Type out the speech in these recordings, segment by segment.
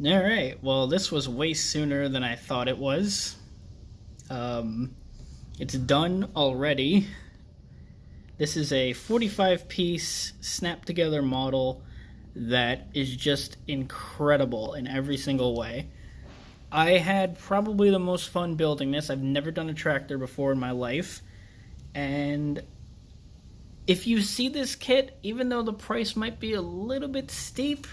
Alright, well, this was way sooner than I thought it was. It's done already. This is a 45-piece snap-together model that is just incredible in every single way. I had probably the most fun building this. I've never done a tractor before in my life. And if you see this kit, even though the price might be a little bit steep,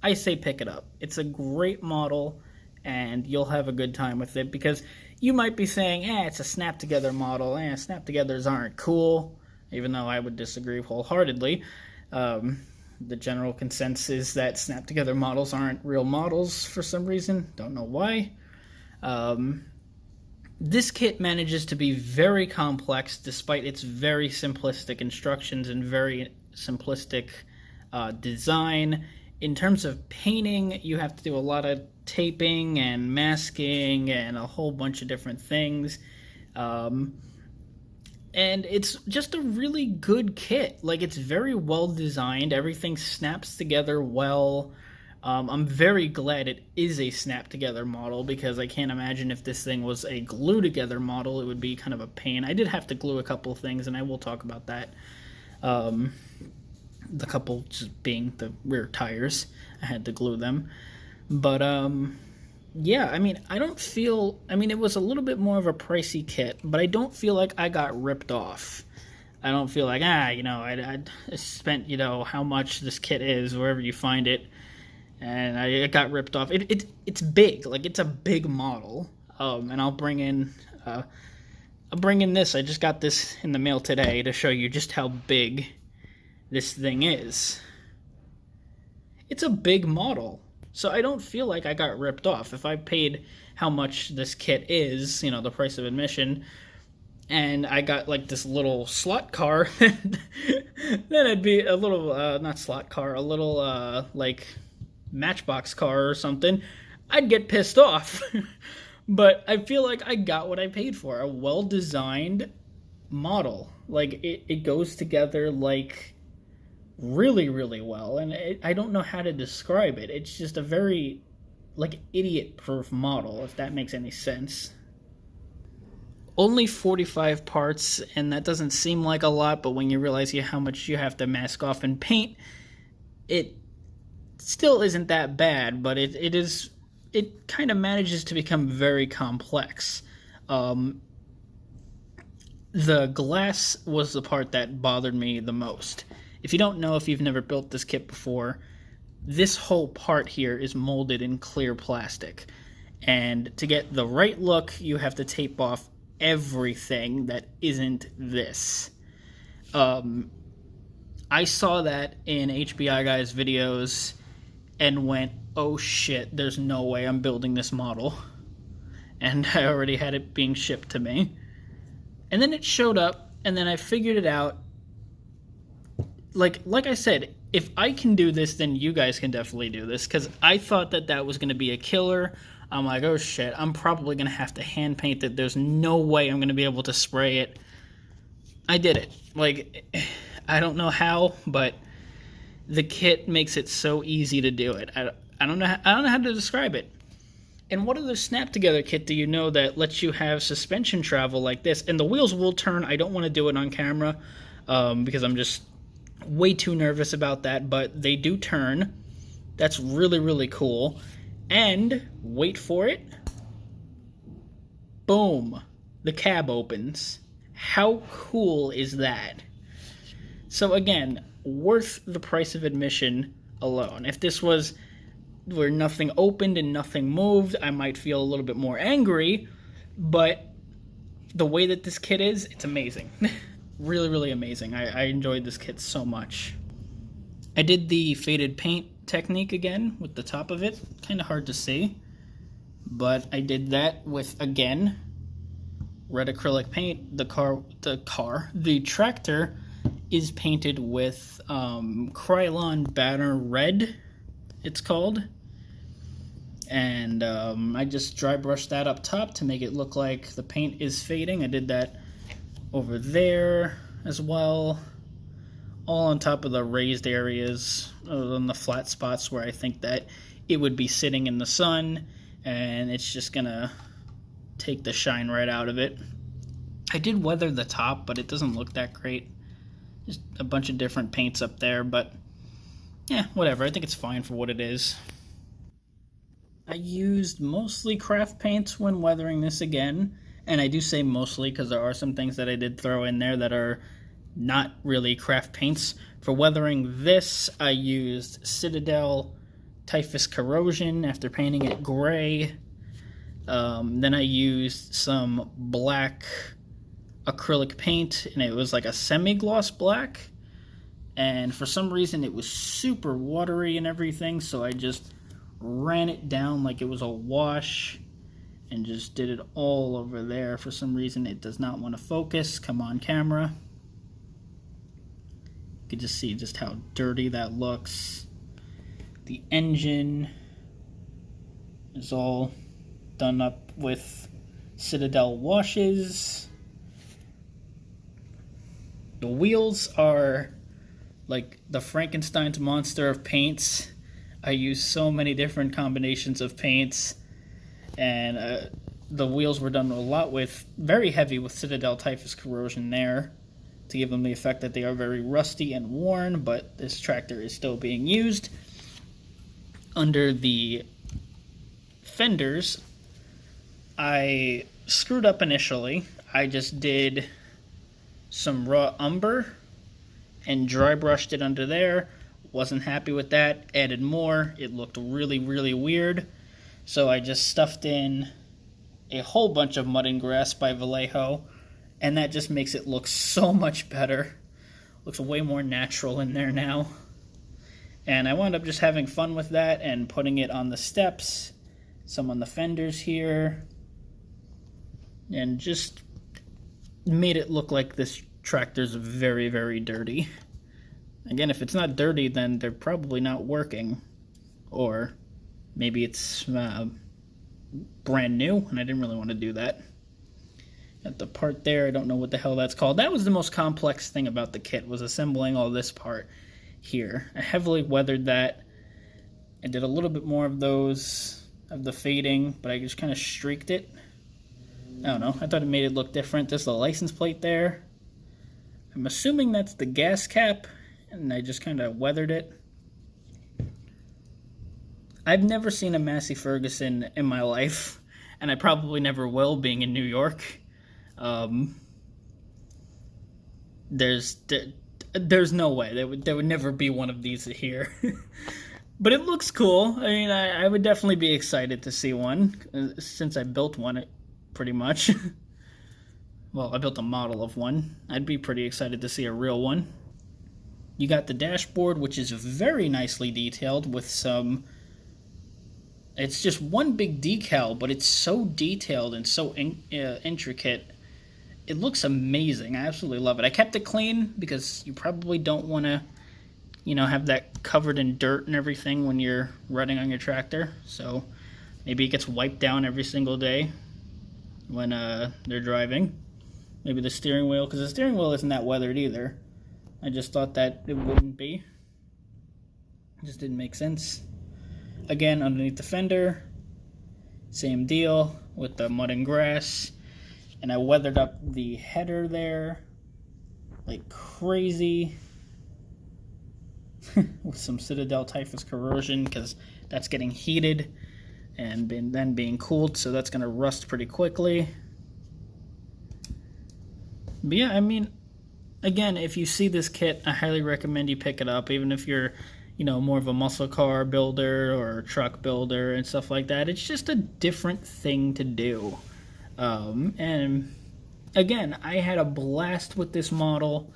I say pick it up. It's a great model, and you'll have a good time with it, because you might be saying, it's a snap-together model. Snap-togethers aren't cool, even though I would disagree wholeheartedly. The general consensus is that snap-together models aren't real models for some reason. Don't know why. This kit manages to be very complex despite its very simplistic instructions and very simplistic design. In terms of painting, you have to do a lot of taping and masking and a whole bunch of different things. And it's just a really good kit. Like, it's very well designed. Everything snaps together well. I'm very glad it is a snap-together model, because I can't imagine if this thing was a glue-together model, it would be kind of a pain. I did have to glue a couple of things, and I will talk about that. The couple just being the rear tires. I had to glue them. But, yeah, I mean, it was a little bit more of a pricey kit, but I don't feel like I got ripped off. I don't feel like, I spent, how much this kit is, wherever you find it, and I got ripped off. It's big. Like, it's a big model. And I'll bring in this. I just got this in the mail today to show you just how big this thing is. It's a big model. So I don't feel like I got ripped off. If I paid how much this kit is, the price of admission, and I got like this little slot car, then it'd be a little, not slot car, a little like Matchbox car or something, I'd get pissed off. But I feel like I got what I paid for. A well-designed model. Like, it goes together like really, really well, and I don't know how to describe it. It's just a very, like, idiot-proof model, if that makes any sense. Only 45 parts, and that doesn't seem like a lot, but when you realize how much you have to mask off and paint, it still isn't that bad, but it kind of manages to become very complex. The glass was the part that bothered me the most. If you don't know, if you've never built this kit before, this whole part here is molded in clear plastic. And to get the right look, you have to tape off everything that isn't this. I saw that in HBI Guy's videos and went, oh shit, there's no way I'm building this model. And I already had it being shipped to me. And then it showed up, and then I figured it out. Like I said, if I can do this, then you guys can definitely do this, because I thought that was going to be a killer. I'm like, oh shit, I'm probably going to have to hand paint it. There's no way I'm going to be able to spray it. I did it. Like, I don't know how, but the kit makes it so easy to do it. I don't know how to describe it. And what other snap-together kit do you know that lets you have suspension travel like this? And the wheels will turn. I don't want to do it on camera because I'm just way too nervous about that, but they do turn. That's really, really cool. And, wait for it, boom, the cab opens. How cool is that? So again, worth the price of admission alone. If this was where nothing opened and nothing moved, I might feel a little bit more angry, but the way that this kit is, it's amazing. Really, really amazing. I enjoyed this kit so much. I did the faded paint technique again with the top of it. Kind of hard to see, but I did that with, again, red acrylic paint. The tractor is painted with Krylon Banner Red, it's called. And I just dry brushed that up top to make it look like the paint is fading. I did that over there as well, all on top of the raised areas, on the flat spots where I think that it would be sitting in the sun, and it's just gonna take the shine right out of it. I did weather the top, but it doesn't look that great. Just a bunch of different paints up there, but yeah, whatever. I think it's fine for what it is. I used mostly craft paints when weathering this again, and I do say mostly because there are some things that I did throw in there that are not really craft paints. For weathering this, I used Citadel Typhus Corrosion after painting it gray. Then I used some black acrylic paint, and it was like a semi-gloss black. And for some reason, it was super watery and everything, so I just ran it down like it was a wash and just did it all over there. For some reason, it does not want to focus. Come on, camera. You can just see just how dirty that looks. The engine is all done up with Citadel washes. The wheels are like the Frankenstein's monster of paints. I use so many different combinations of paints, and the wheels were done a lot with, very heavy with Citadel Typhus Corrosion there, to give them the effect that they are very rusty and worn, but this tractor is still being used. Under the fenders, I screwed up initially. I just did some raw umber and dry brushed it under there. Wasn't happy with that. Added more. It looked really, really weird. So I just stuffed in a whole bunch of Mud and Grass by Vallejo, and that just makes it look so much better. Looks way more natural in there now. And I wound up just having fun with that and putting it on the steps, some on the fenders here, and just made it look like this tractor's very, very dirty. Again, if it's not dirty, then they're probably not working. Or maybe it's brand new, and I didn't really want to do that. Got the part there, I don't know what the hell that's called. That was the most complex thing about the kit, was assembling all this part here. I heavily weathered that. I did a little bit more of those, of the fading, but I just kind of streaked it. I don't know, I thought it made it look different. There's the license plate there. I'm assuming that's the gas cap, and I just kind of weathered it. I've never seen a Massey Ferguson in my life, and I probably never will, being in New York. There's no way. There would never be one of these here. But it looks cool. I mean, I would definitely be excited to see one, since I built one pretty much. Well, I built a model of one. I'd be pretty excited to see a real one. You got the dashboard, which is very nicely detailed with some... It's just one big decal, but it's so detailed and so intricate. It looks amazing. I absolutely love it. I kept it clean because you probably don't want to, have that covered in dirt and everything when you're running on your tractor. So maybe it gets wiped down every single day when they're driving. Maybe the steering wheel, because the steering wheel isn't that weathered either. I just thought that it wouldn't be. It just didn't make sense. Again, underneath the fender, same deal with the Mud and Grass. And I weathered up the header there like crazy with some Citadel Typhus Corrosion, because that's getting heated and then being cooled, so that's going to rust pretty quickly. But yeah, I mean, again, if you see this kit, I highly recommend you pick it up, even if you're more of a muscle car builder or truck builder and stuff like that. It's just a different thing to do. And again, I had a blast with this model.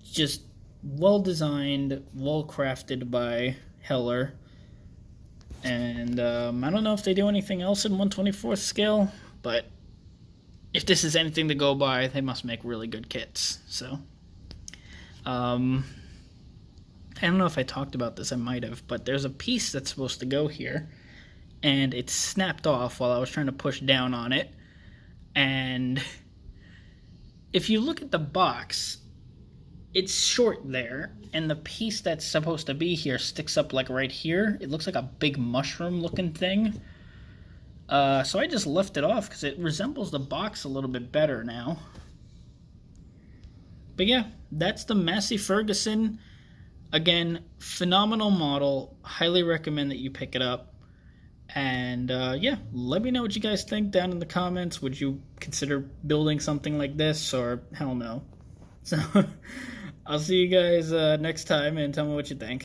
Just well designed, well crafted by Heller. And I don't know if they do anything else in 1/24th scale, but if this is anything to go by, they must make really good kits. So, I don't know if I talked about this, I might have, but there's a piece that's supposed to go here, and it snapped off while I was trying to push down on it. And if you look at the box, it's short there, and the piece that's supposed to be here sticks up like right here. It looks like a big mushroom looking thing. So I just left it off because it resembles the box a little bit better now. But yeah, that's the Massey Ferguson. Again, phenomenal model. Highly recommend that you pick it up. And yeah, let me know what you guys think down in the comments. Would you consider building something like this, or hell no? So I'll see you guys next time, and tell me what you think.